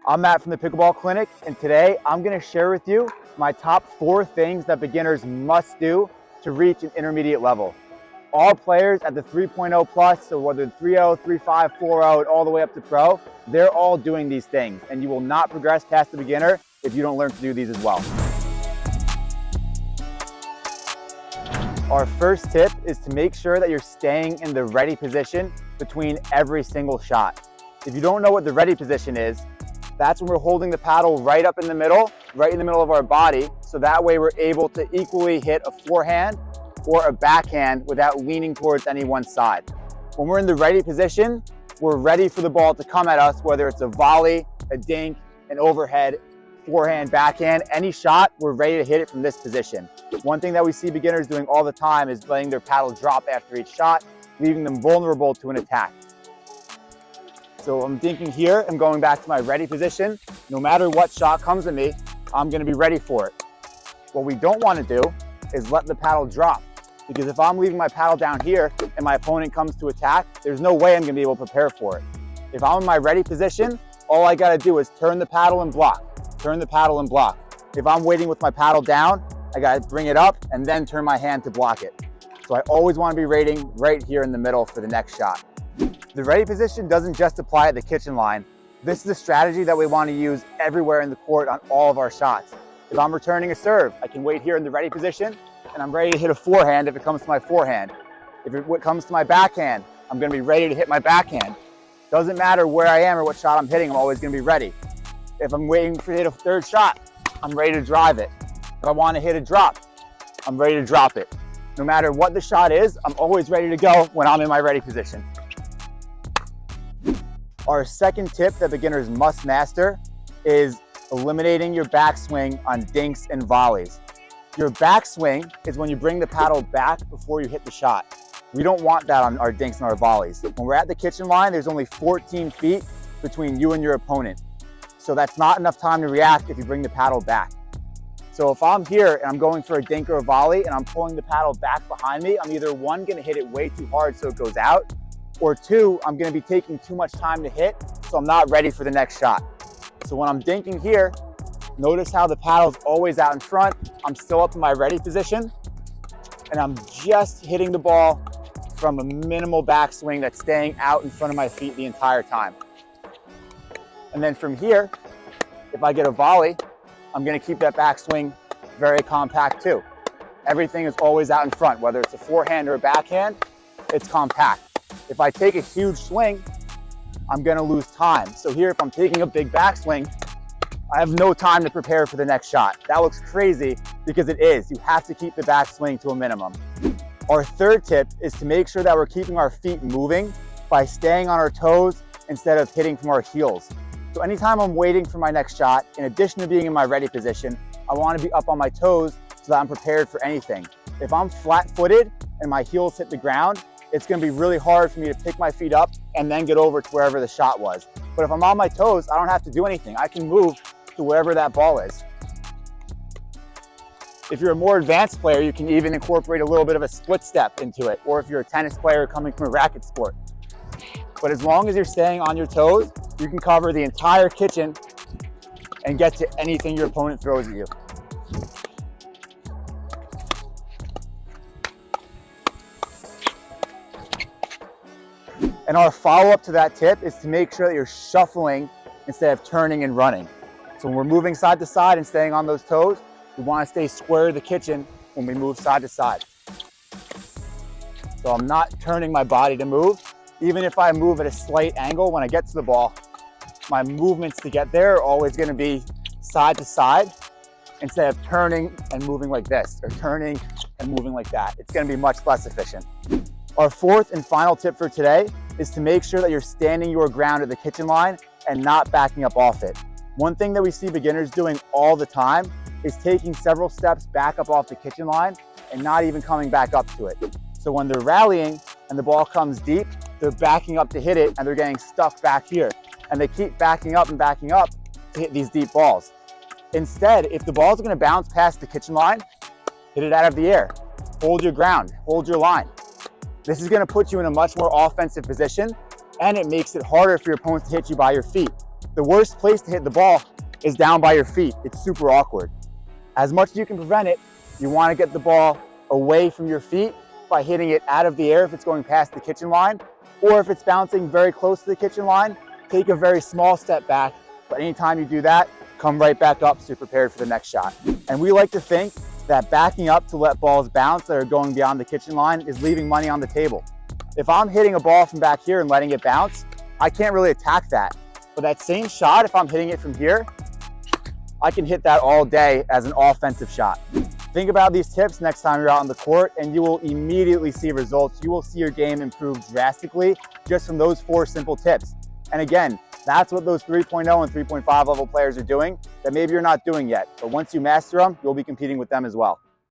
I'm Matt from the Pickleball Clinic, and today I'm going to share with you my top 4 things that beginners must do to reach an intermediate level. All players at the 3.0 plus, so whether 3.0, 3.5, 4.0, all the way up to pro, they're all doing these things, and you will not progress past the beginner if you don't learn to do these as well. Our first tip is to make sure that you're staying in the ready position between every single shot. If you don't know what the ready position is, that's when we're holding the paddle right up in the middle, right in the middle of our body, so that way we're able to equally hit a forehand or a backhand without leaning towards any one side. When we're in the ready position, we're ready for the ball to come at us, whether it's a volley, a dink, an overhead, forehand, backhand, any shot, we're ready to hit it from this position. One thing that we see beginners doing all the time is letting their paddle drop after each shot, leaving them vulnerable to an attack. So I'm dinking here, I'm going back to my ready position. No matter what shot comes at me, I'm gonna be ready for it. What we don't wanna do is let the paddle drop, because if I'm leaving my paddle down here and my opponent comes to attack, there's no way I'm gonna be able to prepare for it. If I'm in my ready position, all I gotta do is turn the paddle and block, turn the paddle and block. If I'm waiting with my paddle down, I gotta bring it up and then turn my hand to block it. So I always wanna be rating right here in the middle for the next shot. The ready position doesn't just apply at the kitchen line. This is a strategy that we want to use everywhere in the court on all of our shots. If I'm returning a serve, I can wait here in the ready position and I'm ready to hit a forehand if it comes to my forehand. If it comes to my backhand, I'm going to be ready to hit my backhand. Doesn't matter where I am or what shot I'm hitting, I'm always going to be ready. If I'm waiting to hit a third shot, I'm ready to drive it. If I want to hit a drop, I'm ready to drop it. No matter what the shot is, I'm always ready to go when I'm in my ready position. Our second tip that beginners must master is eliminating your backswing on dinks and volleys. Your backswing is when you bring the paddle back before you hit the shot. We don't want that on our dinks and our volleys. When we're at the kitchen line, there's only 14 feet between you and your opponent. So that's not enough time to react if you bring the paddle back. So if I'm here and I'm going for a dink or a volley and I'm pulling the paddle back behind me, I'm either one, gonna hit it way too hard so it goes out, or 2, I'm gonna be taking too much time to hit, so I'm not ready for the next shot. So when I'm dinking here, notice how the paddle's always out in front. I'm still up in my ready position, and I'm just hitting the ball from a minimal backswing that's staying out in front of my feet the entire time. And then from here, if I get a volley, I'm gonna keep that backswing very compact too. Everything is always out in front, whether it's a forehand or a backhand, it's compact. If I take a huge swing, I'm gonna lose time. So here, if I'm taking a big backswing, I have no time to prepare for the next shot. That looks crazy because it is. You have to keep the backswing to a minimum. Our third tip is to make sure that we're keeping our feet moving by staying on our toes instead of hitting from our heels. So anytime I'm waiting for my next shot, in addition to being in my ready position, I wanna be up on my toes so that I'm prepared for anything. If I'm flat-footed and my heels hit the ground, it's gonna be really hard for me to pick my feet up and then get over to wherever the shot was. But if I'm on my toes, I don't have to do anything. I can move to wherever that ball is. If you're a more advanced player, you can even incorporate a little bit of a split step into it, or if you're a tennis player coming from a racket sport. But as long as you're staying on your toes, you can cover the entire kitchen and get to anything your opponent throws at you. And our follow-up to that tip is to make sure that you're shuffling instead of turning and running. So when we're moving side to side and staying on those toes, we want to stay square to the kitchen when we move side to side. So I'm not turning my body to move. Even if I move at a slight angle when I get to the ball, my movements to get there are always going to be side to side instead of turning and moving like this, or turning and moving like that. It's going to be much less efficient. Our fourth and final tip for today is to make sure that you're standing your ground at the kitchen line and not backing up off it. One thing that we see beginners doing all the time is taking several steps back up off the kitchen line and not even coming back up to it. So when they're rallying and the ball comes deep, they're backing up to hit it and they're getting stuck back here. And they keep backing up to hit these deep balls. Instead, if the ball is gonna bounce past the kitchen line, hit it out of the air. Hold your ground, hold your line. This is gonna put you in a much more offensive position, and it makes it harder for your opponents to hit you by your feet. The worst place to hit the ball is down by your feet. It's super awkward. As much as you can prevent it, you want to get the ball away from your feet by hitting it out of the air if it's going past the kitchen line, or if it's bouncing very close to the kitchen line, take a very small step back. But anytime you do that, come right back up so you're prepared for the next shot. And we like to think that backing up to let balls bounce that are going beyond the kitchen line is leaving money on the table. If I'm hitting a ball from back here and letting it bounce, I can't really attack that. But that same shot, if I'm hitting it from here, I can hit that all day as an offensive shot. Think about these tips next time you're out on the court and you will immediately see results. You will see your game improve drastically just from those 4 simple tips. And again, that's what those 3.0 and 3.5 level players are doing that maybe you're not doing yet. But once you master them, you'll be competing with them as well.